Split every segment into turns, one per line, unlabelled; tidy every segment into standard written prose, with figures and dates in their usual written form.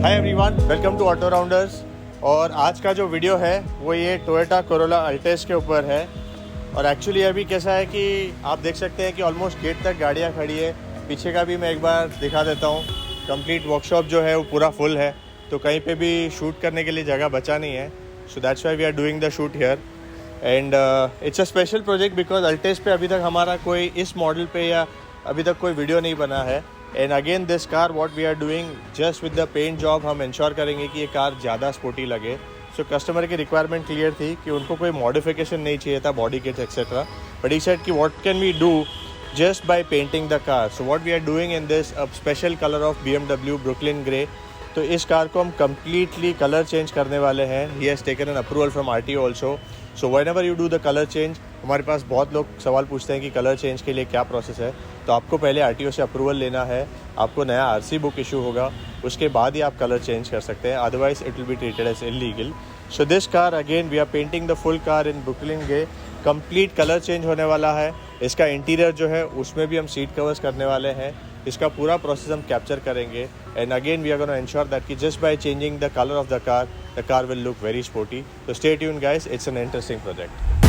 Hi everyone, welcome to Auto Rounders. और आज का जो वीडियो है वो ये टोयोटा कोरोला अल्टेस के ऊपर है। और एक्चुअली अभी कैसा है कि आप देख सकते हैं कि ऑलमोस्ट गेट तक गाड़ियाँ खड़ी है। पीछे का भी मैं एक बार दिखा देता हूँ। कंप्लीट वर्कशॉप जो है वो पूरा फुल है, तो कहीं पे भी शूट करने के लिए जगह बचा नहीं है। So that's why we are doing the shoot here and it's a special project because Altis पे अभी तक हमारा कोई इस मॉडल पे या अभी तक कोई वीडियो नहीं बना है। And again this car what we are doing just with the paint job, हम इंश्योर करेंगे कि ये कार ज़्यादा स्पोर्टी लगे। सो कस्टमर की रिक्वायरमेंट क्लियर थी कि उनको कोई मॉडिफिकेशन नहीं चाहिए था, body kit etcetera, but he said कि what can we do just by painting the car. So what we are doing in this a special color of BMW Brooklyn Grey. तो इस कार को हम completely color change करने वाले हैं। He has taken an approval from RTO also. So whenever you do the color change, हमारे पास बहुत लोग सवाल पूछते हैं कि कलर चेंज के लिए क्या प्रोसेस है। तो आपको पहले RTO से अप्रूवल लेना है, आपको नया RC बुक इशू होगा, उसके बाद ही आप कलर चेंज कर सकते हैं, otherwise it will be treated as illegal. So this car again we are painting the full car in Brooklyn grey. Complete colour change होने वाला है। इसका इंटीरियर जो है उसमें भी हम सीट कवर्स करने वाले हैं। इसका पूरा प्रोसेस हम कैप्चर करेंगे and again we are gonna ensure that कि just by changing the colour of the car will look very sporty. तो stay tuned guys, it's an interesting project.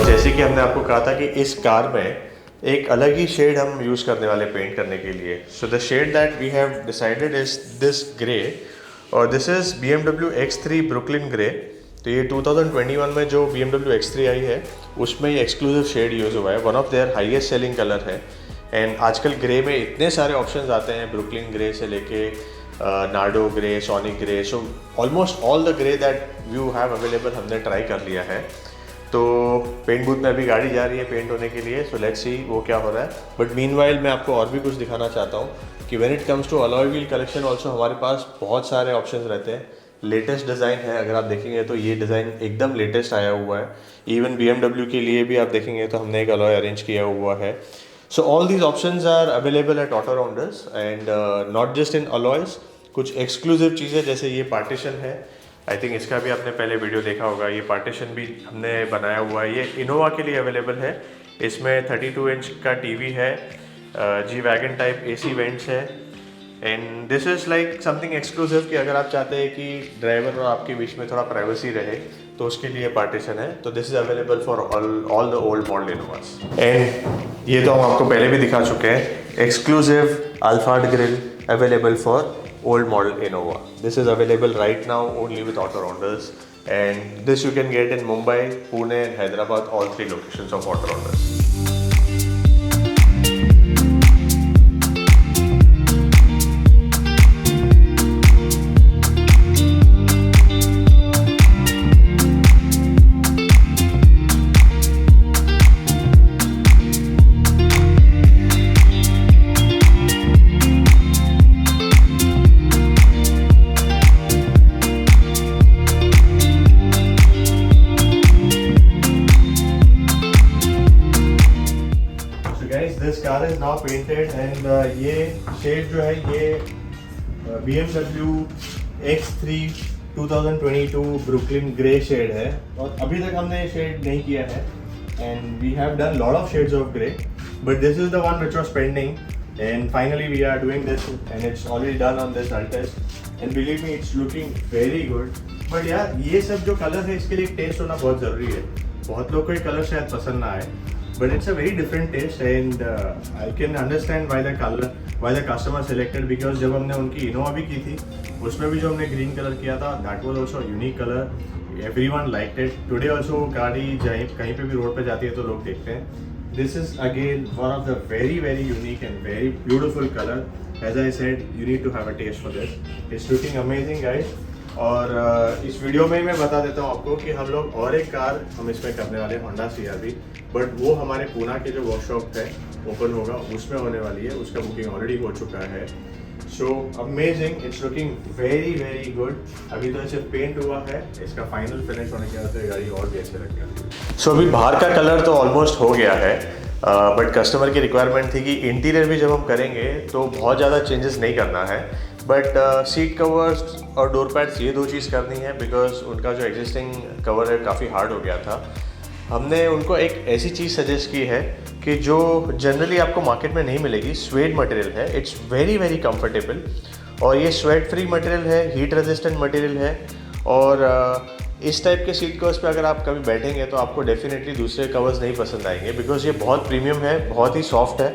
जैसे कि हमने आपको कहा था कि इस कार में एक अलग ही शेड हम यूज़ करने वाले पेंट करने के लिए। So the shade that we have decided is this grey, और this is BMW X3 Brooklyn grey. तो ये 2021 में जो BMW X3 आई है उसमें ये एक्सक्लूसिव शेड यूज़ हुआ है, one of their highest selling colour है। एंड आजकल ग्रे में इतने सारे ऑप्शंस आते हैं, ब्रुकलिन ग्रे से लेके Nardo grey, sonic grey, so almost all the grey that you have available हमने ट्राई कर लिया है। तो पेंट बूथ में अभी गाड़ी जा रही है पेंट होने के लिए, सो लेट्स सी वो क्या हो रहा है। बट मीनवाइल मैं आपको और भी कुछ दिखाना चाहता हूँ कि when it comes to alloy wheel collection also हमारे पास बहुत सारे ऑप्शंस रहते हैं। लेटेस्ट डिज़ाइन है, अगर आप देखेंगे तो ये डिज़ाइन एकदम लेटेस्ट आया हुआ है। इवन BMW के लिए भी आप देखेंगे तो हमने एक अलॉय अरेंज किया हुआ है। So all these options are available at Auto Rounders and not just in alloys, कुछ एक्सक्लूसिव चीज़ें जैसे ये पार्टीशन है। आई थिंक इसका भी आपने पहले वीडियो देखा होगा। ये पार्टीशन भी हमने बनाया हुआ है, ये इनोवा के लिए अवेलेबल है। इसमें 32 इंच का टीवी है, G wagon type AC vents है। And this is like something exclusive कि अगर आप चाहते हैं कि ड्राइवर और आपके बीच में थोड़ा प्राइवेसी रहे तो उसके लिए पार्टीशन है। तो this is available for all the old model Innovas. And ये तो हम आपको पहले भी दिखा चुके हैं, exclusive Alphard grille available for old model Innova. This is available right now only with Auto Rounders, and this you can get in Mumbai, Pune and Hyderabad, all 3 locations of Auto Rounders. This car is now painted and ये shade जो है ये BMW X3 2022 Brooklyn grey shade है, और अभी तक हमने ये शेड नहीं किया है। And we have done lot of shades of grey, but this is the one which was pending and finally we are doing this and it's already done on this Altis and believe me it's looking very good. But यार ये सब जो colour है इसके लिए test होना बहुत ज़रूरी है। बहुत लोग को ये कलर शायद पसंद ना आए, but it's a very different taste and I can understand why the customer selected, because जब हमने उनकी इनोवा भी की थी उसमें भी जो हमने ग्रीन कलर किया था, that was also a unique color, everyone liked it. Today also गाड़ी कहीं पे भी रोड पे जाती है तो लोग देखते हैं। This is again one of the very unique and very beautiful color. As I said, you need to have a taste for this. It's looking amazing, guys. और इस वीडियो में मैं बता देता हूँ आपको कि हम लोग और एक कार हम इसमें करने वाले हैं, होंडा CR-V, बट वो हमारे पूना के जो वर्कशॉप है ओपन होगा उसमें होने वाली है, उसका बुकिंग ऑलरेडी हो चुका है. So amazing, it's looking very good. अभी तो सिर्फ पेंट हुआ है, इसका फाइनल फिनिश होने के बाद तो गाड़ी और भी अच्छे लगेगा. सो अभी बाहर का कलर तो ऑलमोस्ट हो गया है, बट कस्टमर की रिक्वायरमेंट थी कि इंटीरियर भी जब हम करेंगे तो बहुत ज़्यादा चेंजेस नहीं करना है, बट सीट कवर्स और डोर पैड्स ये दो चीज़ करनी है, बिकॉज उनका जो एग्जिस्टिंग कवर है काफ़ी हार्ड हो गया था. हमने उनको एक ऐसी चीज़ सजेस्ट की है कि जो जनरली आपको मार्केट में नहीं मिलेगी. स्वेड मटेरियल है, इट्स वेरी कंफर्टेबल, और ये स्वेट फ्री मटेरियल है, हीट रेजिस्टेंट मटेरियल है. और इस टाइप के सीट कवर्स पे अगर आप कभी बैठेंगे तो आपको डेफिनेटली दूसरे कवर्स नहीं पसंद आएंगे, बिकॉज ये बहुत प्रीमियम है, बहुत ही सॉफ्ट है.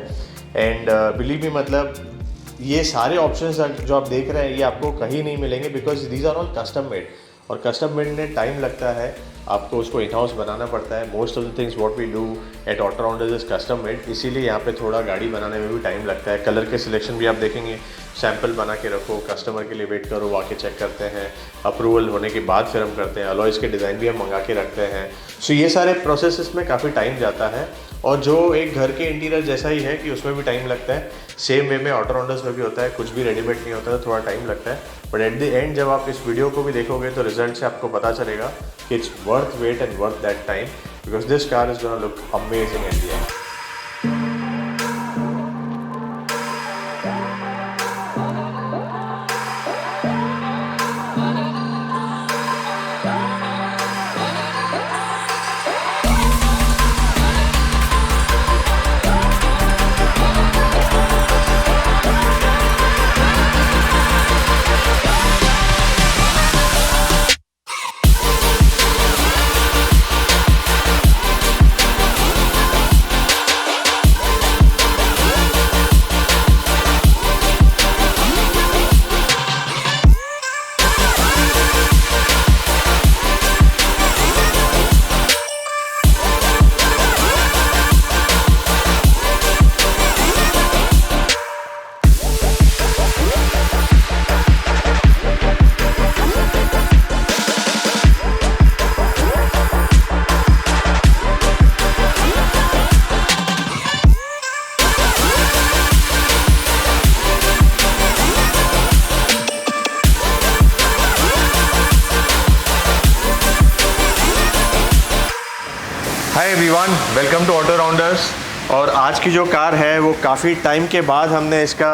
एंड बिलीव मी, मतलब ये सारे ऑप्शंस जो आप देख रहे हैं ये आपको कहीं नहीं मिलेंगे, because these are all custom made. और कस्टम मेड में टाइम लगता है, आपको उसको इन हाउस बनाना पड़ता है. Most of the things what we do at Auto Rounders is custom made, इसीलिए यहाँ पे थोड़ा गाड़ी बनाने में भी टाइम लगता है. कलर के सिलेक्शन भी आप देखेंगे, सैम्पल बना के रखो, कस्टमर के लिए वेट करो, आके चेक करते हैं, अप्रूवल होने के बाद फिर हम करते हैं. अलॉयज़ के डिज़ाइन भी हम मंगा के रखते हैं. सो ये सारे प्रोसेस में काफ़ी टाइम जाता है, और जो एक घर के इंटीरियर जैसा ही है कि उसमें भी टाइम लगता है, सेम वे में ऑटो राउंडर्स में भी होता है. कुछ भी रेडीमेड नहीं होता, तो थोड़ा टाइम लगता है, बट एट द एंड जब आप इस वीडियो को भी देखोगे तो रिजल्ट से आपको पता चलेगा कि it's worth wait and worth that time, because this car is gonna look amazing at the end. Hi everyone, welcome to Auto Rounders. और आज की जो कार है वो काफ़ी टाइम के बाद हमने इसका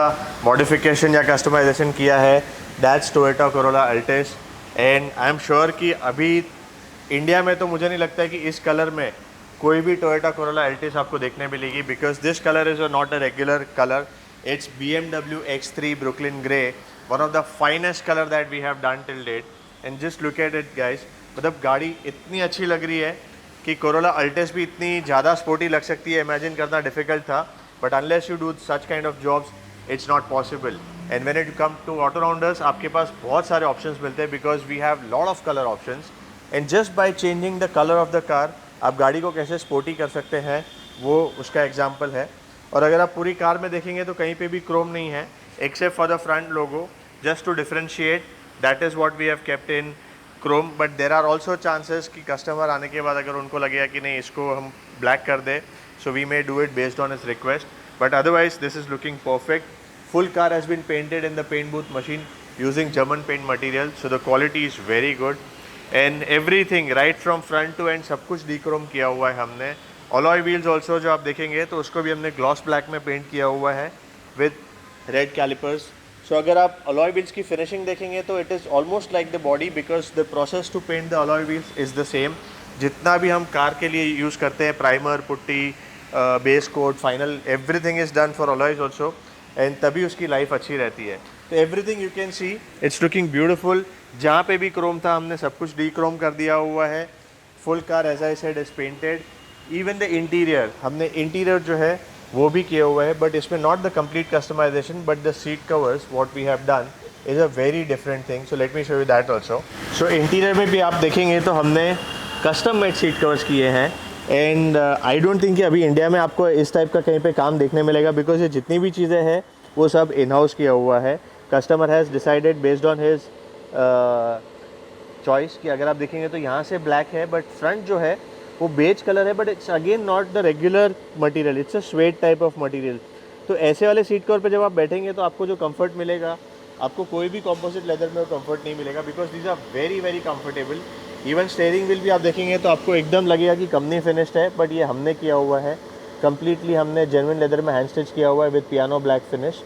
मॉडिफिकेशन या कस्टमाइजेशन किया है. That's Toyota Corolla Altis. And I am sure कि अभी इंडिया में तो मुझे नहीं लगता है कि इस कलर में कोई भी टोयोटा कोरोला अल्टिस आपको देखने मिलेगी, because this colour is not a regular colour. It's BMW X3 Brooklyn grey, one of the finest colour that we have done till date. And just look at it guys, मतलब गाड़ी इतनी अच्छी लग रही है कि कोरोला अल्टिस भी इतनी ज़्यादा स्पोर्टी लग सकती है, इमेजिन करना डिफिकल्ट था. But unless you do such kind of jobs it's not possible. And when it come to Auto Rounders आपके पास बहुत सारे ऑप्शंस मिलते हैं, because we have lot of colour options. And just by changing the colour of the car आप गाड़ी को कैसे स्पोर्टी कर सकते हैं, वो उसका एग्जाम्पल है. और अगर आप पूरी कार में देखेंगे तो कहीं पर भी क्रोम नहीं है, except for the front logo, just to differentiate. That is what we have kept in chrome. But there are also chances कि कस्टमर आने के बाद अगर उनको लगेगा कि नहीं इसको हम ब्लैक कर दे, so we may do it based on his request. But otherwise this is looking perfect. Full car has been painted in the paint booth machine using German paint material, so the quality is very good. And everything right from front to end सब कुछ डीक्रोम किया हुआ है हमने. Alloy wheels also जो आप देखेंगे तो उसको भी हमने ग्लॉस ब्लैक में पेंट किया हुआ है विद रेड कैलिपर्स. सो अगर आप अलॉय व्हील्स की फिनिशिंग देखेंगे तो it is almost like the body, because the process to paint the alloy wheels is the same. जितना भी हम कार के लिए यूज़ करते हैं, primer, putty, base coat, final, everything is done for alloys also. And तभी उसकी life अच्छी रहती है. तो everything you can see it's looking beautiful. जहाँ पे भी क्रोम था हमने सब कुछ डीक्रोम कर दिया हुआ है. Full car as I said is painted. Even the interior, हमने इंटीरियर जो है वो भी किया हुआ है, बट इसमें not the complete customisation, but the seat covers what we have done is a very different thing. So let me show you that also. So interior में भी आप देखेंगे तो हमने कस्टम मेड सीट कवर्स किए हैं. And I don't think कि अभी इंडिया में आपको इस टाइप का कहीं पे काम देखने मिलेगा, बिकॉज ये जितनी भी चीज़ें हैं वो सब इन हाउस किया हुआ है. Customer has decided based on his choice कि अगर आप देखेंगे तो यहाँ से ब्लैक है, बट फ्रंट जो है वो बेज कलर है, but it's again not the regular material, it's a sweat type of material. तो ऐसे वाले सीट कवर पे जब आप बैठेंगे तो आपको जो कंफर्ट मिलेगा, आपको कोई भी कॉम्पोजिट लेदर में कंफर्ट नहीं मिलेगा, because these are very very comfortable. Even steering wheel भी आप देखेंगे तो आपको एकदम लगेगा कि कंपनी फिनिश्ड है, बट ये हमने किया हुआ है कम्प्लीटली, हमने जेन्युइन लेदर में हैंड स्टिच किया हुआ है with piano black finish.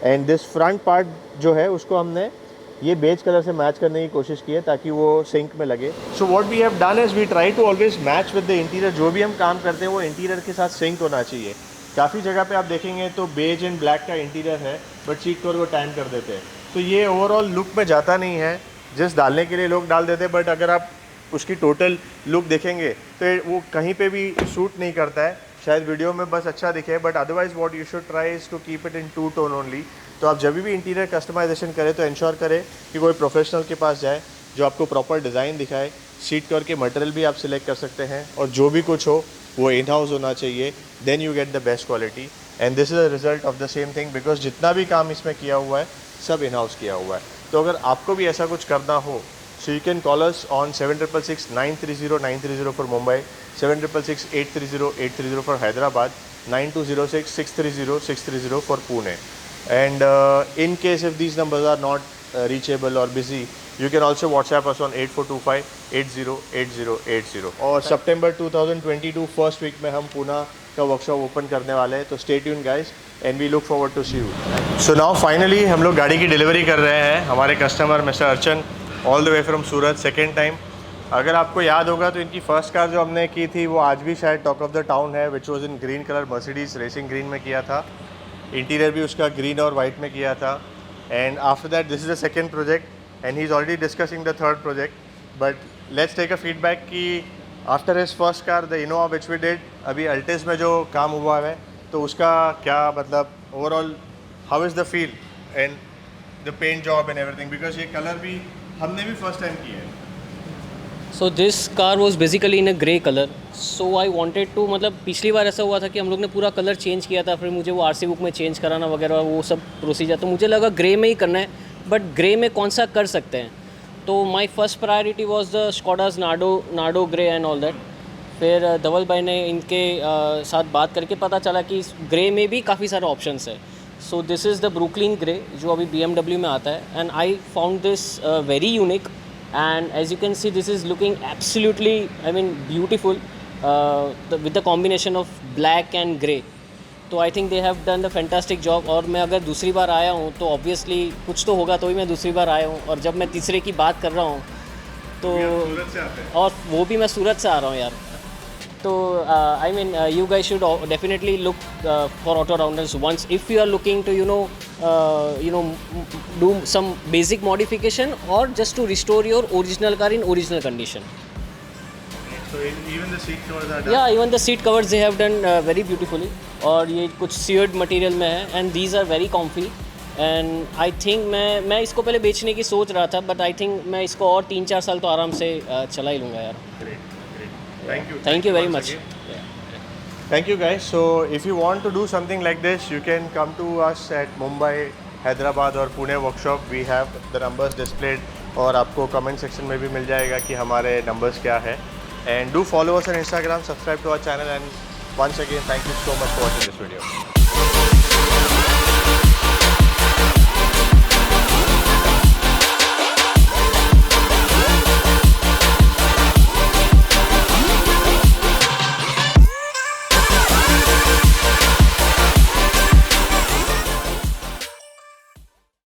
And this front part जो है उसको हमने ये बेज कलर से मैच करने की कोशिश की है ताकि वो सिंक में लगे. So what we have done is we try to always match with the interior. जो भी हम काम करते हैं वो इंटीरियर के साथ सिंक होना चाहिए. काफ़ी जगह पे आप देखेंगे तो बेज एंड ब्लैक का इंटीरियर है, बट सीट कवर को टैन कर देते हैं, तो ये ओवरऑल लुक में जाता नहीं है. जस्ट डालने के लिए लोग डाल देते हैं, बट अगर आप उसकी टोटल लुक देखेंगे तो वो कहीं पे भी सूट नहीं करता है. शायद वीडियो में बस अच्छा दिखे, but otherwise what you should try is to keep it in 2 tone only. तो आप जब भी इंटीरियर कस्टमाइजेशन करें तो इंश्योर करें कि कोई प्रोफेशनल के पास जाए जो आपको प्रॉपर डिज़ाइन दिखाए. सीट कवर के मटेरियल भी आप सिलेक्ट कर सकते हैं, और जो भी कुछ हो वो इन हाउस होना चाहिए. Then you get the best quality, and this is a result of the same thing, because जितना भी काम इसमें किया हुआ है सब इन हाउस किया हुआ है. तो अगर आपको भी ऐसा कुछ करना हो, so you can call us on 7666-930-930 for Mumbai, 7666-830-830 for Hyderabad, 9206-630-630 for Pune. And in case if these numbers are not reachable or busy, you can also WhatsApp us on 8425-808080. और September 2022 फर्स्ट वीक में हम पुणे का workshop open करने वाले हैं, तो stay tuned guys and we look forward to see you. So now finally हम लोग गाड़ी की डिलीवरी कर रहे हैं. हमारे कस्टमर मिस्टर अर्चन all the way from Surat, second time. अगर आपको याद होगा तो इनकी फ़र्स्ट कार जो हमने की थी वो आज भी शायद टॉक ऑफ द टाउन है, which was in green colour, Mercedes racing green में किया था. इंटीरियर भी उसका ग्रीन और वाइट में किया था. And after that this is the second project, and he is already discussing the third project. But let's take a feedback कि after his first car the Innova which we did, अभी Altis में जो काम हुआ है तो उसका क्या मतलब overall how is the feel and the paint job and everything, because ये कलर भी हमने भी फर्स्ट टाइम किया है.
So this car was basically in a grey colour. So I wanted to, मतलब पिछली बार ऐसा हुआ था कि हम लोग ने पूरा कलर चेंज किया था, फिर मुझे वो आरसी बुक में चेंज कराना वगैरह वो सब प्रोसीजर, तो मुझे लगा ग्रे में ही करना है, बट ग्रे में कौन सा कर सकते हैं. तो my first priority was the Skoda's Nardo grey and all that. फिर धवल भाई ने इनके साथ बात करके पता चला कि ग्रे में भी काफ़ी सारे ऑप्शंस है. So this is the Brooklyn grey जो अभी BMW में आता है, and I found this very unique. And as you can see, this is looking absolutely, I mean, beautiful with the combination of black and grey. तो I think they have done the fantastic job. और मैं अगर दूसरी बार आया हूँ तो obviously कुछ तो होगा, तो ही मैं दूसरी बार आया हूँ. और जब मैं तीसरे की बात कर रहा हूँ तो और वो भी मैं सूरत से आ रहा हूँ यार. तो I mean, you guys should definitely look for auto rounders once if you are looking to do some basic modification or just to restore your original car in original condition.
So even the seat covers are done.
Yeah, even the seat covers they have done very beautifully. और ये कुछ seared material में है, and these are very comfy. And I think मैं इसको पहले बेचने की सोच रहा था, but I think मैं इसको और 3-4 साल तो आराम से चला ही लूँगा यार.
Great.
Thank you very much.
Thank you guys. So if you want to do something like this, you can come to us at Mumbai, Hyderabad और Pune workshop. We have the numbers displayed, और आपको comment section में भी मिल जाएगा कि हमारे numbers क्या है. And do follow us on Instagram, subscribe to our channel, and once again thank you so much for watching this video.